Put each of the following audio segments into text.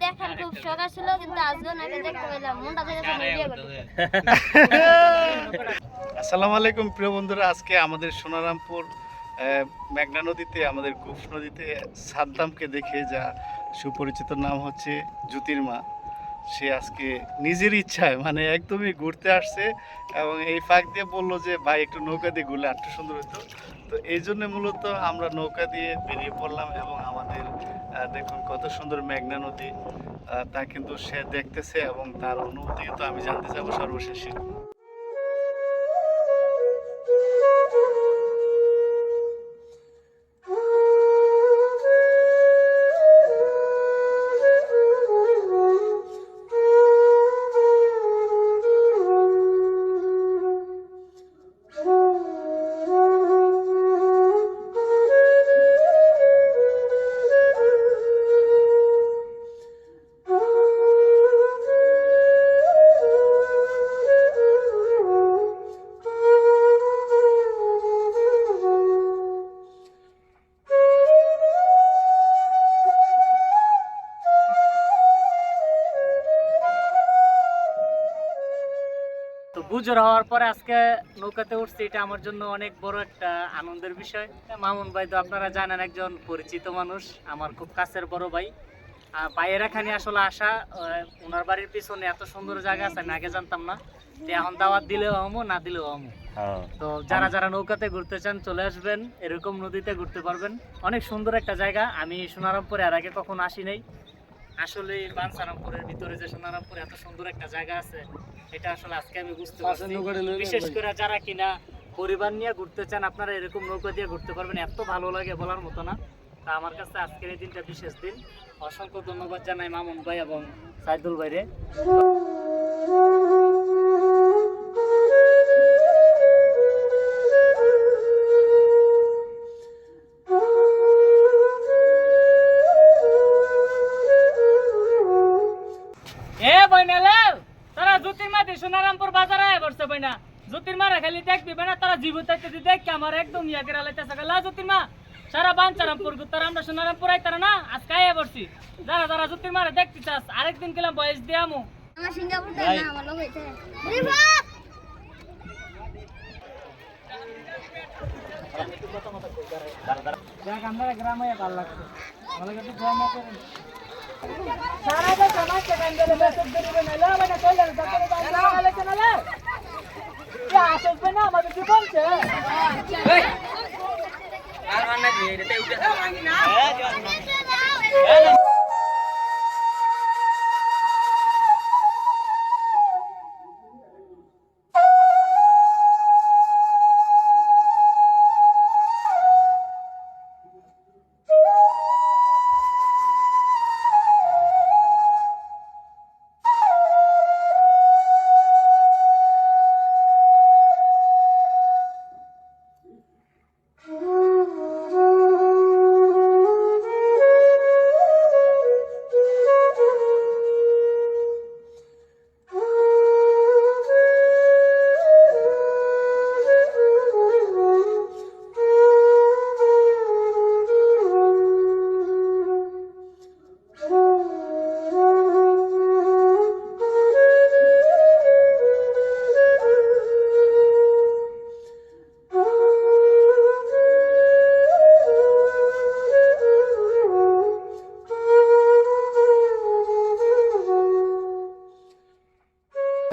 দেখার খুব শখ ছিল, কিন্তু আজকে নাকি দেখতে পেলাম মনটা থেকে ভিডিও করতে। আসসালামু আলাইকুম প্রিয় বন্ধুরা, আজকে আমাদের সোনারামপুর মেঘনা নদীতে, আমাদের গুফ নদীতে সাদ্দামকে দেখে, যা সুপরিচিত নাম হচ্ছে জ্যোতির্মা, সে আজকে নিজের ইচ্ছায় মানে একদমই ঘুরতে আসছে এবং এই ফাঁক দিয়ে বললো যে ভাই একটু নৌকা দিয়ে ঘুরলে আরো সুন্দর হতো। তো এই জন্য মূলত আমরা নৌকা দিয়ে বেরিয়ে পড়লাম এবং আমাদের দেখুন কত সুন্দর মেঘনা নদী, তা কিন্তু সে দেখতেছে এবং তার অনুভূতি কিন্তু আমি জানতে চাবো সর্বশেষে। তো বুঝর হওয়ার পরে আজকে নৌকাতে উঠছি, এটা আমার জন্য অনেক বড় একটা আনন্দের বিষয়। মামুন ভাই তো আপনারা জানেন, একজন পরিচিত মানুষ, আমার খুব কাছের বড় ভাই। ভাইয়ের এখানে আসলে আসা, ওনার বাড়ির পিছনে এত সুন্দর জায়গা আছে, আমি আগে জানতাম না। এখন দাওয়াত দিলেও আমো, না দিলেও আমো। তো যারা যারা নৌকাতে ঘুরতে চান চলে আসবেন, এরকম নদীতে ঘুরতে পারবেন। অনেক সুন্দর একটা জায়গা। আমি সোনারামপুরে এর আগে কখনো আসি নাই। আসলে বাঞ্ছারামপুরের ভিতরে যে সোনারামপুরে এত সুন্দর একটা জায়গা আছে, এটা আসলে আজকে আমি বুঝতে পারছি। বিশেষ করে যারা কিনা পরিবার নিয়ে ঘুরতে চান, আপনারা এরকম নৌকা দিয়ে ঘুরতে পারবেন, এত ভালো লাগে বলার মতো না। তা আমার কাছে আজকের এই দিনটা বিশেষ দিন। অসংখ্য ধন্যবাদ জানাই মামুন ভাই এবং সাইদুল ভাইরে। তারা জ্যোতির্মাতে সোনারামপুর বাজারে বসছে বইনা, জ্যোতির্মারা খালি দেখবি না, তারা জীবিত দেখে আমার একদম ইয়া করে লাইতেছে। জ্যোতির্মা সারা বাঞ্ছারামপুর তারা, আমরা সোনারামপুর আইতারা না, আজকে আইয়া বসছি। যারা যারা জ্যোতির্মারা দেখতে চাস, আরেকদিন গেলাম বয়স দিয়ে আমু। আমার সিঙ্গাপুর না, আমার লোক হইছে আমরা গ্রামে ভালো লাগছে, আমাদের কাছে গ্রাম আছে।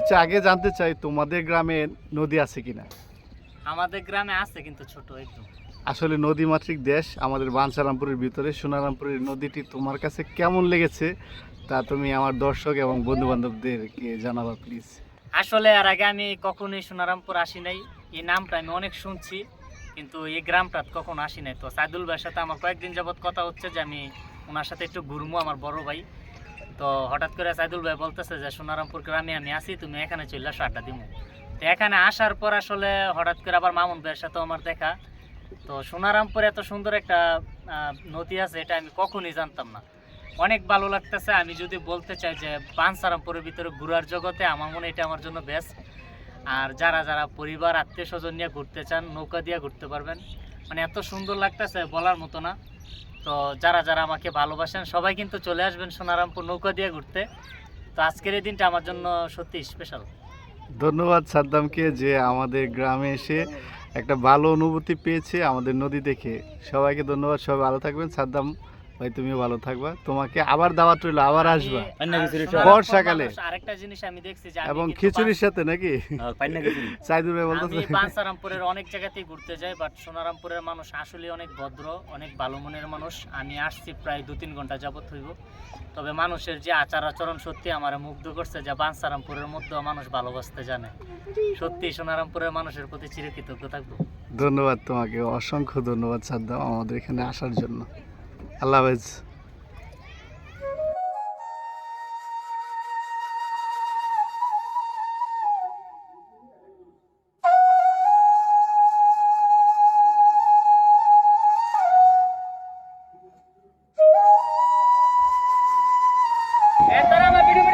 আচ্ছা, আগে জানতে চাই তোমাদের গ্রামে নদী আছে কিনা? আমাদের গ্রামে আছে, কিন্তু ছোট একটু। আসলে নদীমাতৃক দেশ আমাদের বাঞ্ছারামপুরের ভিতরে। সোনারামপুরের নদীটি তোমার কাছে কেমন লেগেছে তা তুমি আমার দর্শক এবং বন্ধু বান্ধবদেরকে জানাবা প্লিজ। আসলে এর আগে আমি কখনোই সোনারামপুর আসি নাই। এই নামটা আমি অনেক শুনছি, কিন্তু এই গ্রামটা কখনো আসি নাই। তো সাইদুল ভাইয়ের সাথে আমার কয়েকদিন যাবৎ কথা হচ্ছে যে আমি ওনার সাথে একটু ঘুরবো, আমার বড় ভাই। তো হঠাৎ করে সাইদুল ভাই বলতেছে যে সোনারামপুর গ্রামে আমি আসি, তুমি এখানে চলে আসো, আড্ডা দিমু। তো এখানে আসার পর আসলে হঠাৎ করে আবার মামুন ভাইয়ের সাথেও আমার দেখা। তো সোনারামপুরে এত সুন্দর একটা নদী আছে, এটা আমি কখনোই জানতাম না। অনেক ভালো লাগতেছে। আমি যদি বলতে চাই যে বাঞ্ছারামপুরের ভিতরে ঘোরার জগতে আমার মনে এটা আমার জন্য বেস্ট। আর যারা যারা পরিবার আত্মীয় স্বজন নিয়ে ঘুরতে চান নৌকা দিয়ে ঘুরতে পারবেন। মানে এত সুন্দর লাগতেছে বলার মতো না। তো যারা যারা আমাকে ভালোবাসেন সবাই কিন্তু চলে আসবেন সোনারামপুর নৌকা দিয়ে ঘুরতে। তো আজকের এই দিনটা আমার জন্য সত্যি স্পেশাল। ধন্যবাদ সাদ্দামকে যে আমাদের গ্রামে এসে একটা ভালো অনুভূতি পেয়েছে আমাদের নদী দেখে। সবাইকে ধন্যবাদ, সবাই ভালো থাকবেন। সাদ্দাম ভাই তুমিও ভালো থাকবা, তোমাকে আবার দাওয়াত রইলো, আবার আসবা বর্ষাকালে। আরেকটা জিনিস আমি দেখছি যে এবং খিচুড়ির সাথে নাকি সাইদুর ভাই আমি বলতেছে। বাঞ্ছারামপুরের অনেক জায়গাতেই ঘুরতে যাই, বাট সোনারামপুরের মানুষ আসলে অনেক ভদ্র, অনেক ভালো মনের মানুষ। আমি আসছি প্রায় 2-3 ঘন্টা যাবত হইব, তবে মানুষের যে আচার আচরণ সত্যি আমার মুগ্ধ করছে, যে বাঞ্ছারামপুরের মধ্যেও মানুষ ভালোবাসতে জানে। সত্যি সোনারামপুরের মানুষের প্রতি চিরকৃতজ্ঞ থাকবো। ধন্যবাদ তোমাকে, অসংখ্য ধন্যবাদ সাদ্দাম আমাদের এখানে আসার জন্য। আল্লাহ হাফেজ। আমার ভিডিও